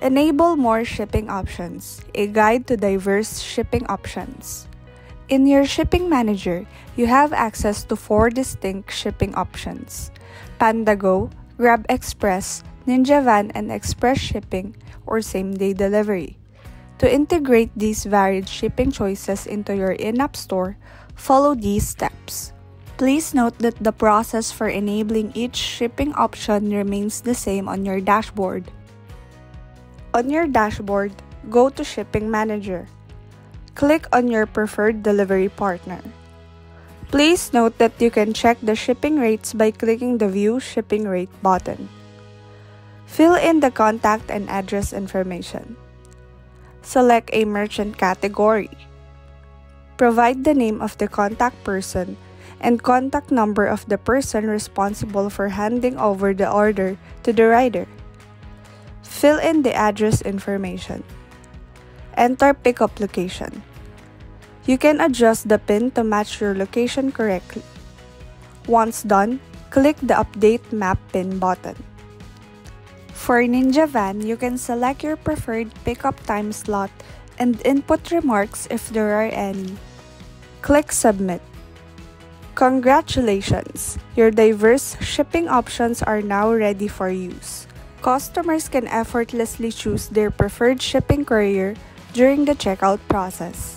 Enable more shipping options, a guide to diverse shipping options. In your shipping manager, you have access to 4 distinct shipping options: PandaGo, Grab Express, Ninja Van, and Express Shipping or same-day delivery. To integrate these varied shipping choices into your in-app store, follow these steps. Please note that the process for enabling each shipping option remains the same on your dashboard. On your dashboard, go to Shipping Manager. Click on your preferred delivery partner. Please note that you can check the shipping rates by clicking the View Shipping Rate button. Fill in the contact and address information. Select a merchant category. Provide the name of the contact person and contact number of the person responsible for handing over the order to the rider. Fill in the address information. Enter pickup location. You can adjust the PIN to match your location correctly. Once done, click the Update Map PIN button. For Ninja Van, you can select your preferred pickup time slot and input remarks if there are any. Click Submit. Congratulations! Your diverse shipping options are now ready for use. Customers can effortlessly choose their preferred shipping courier during the checkout process.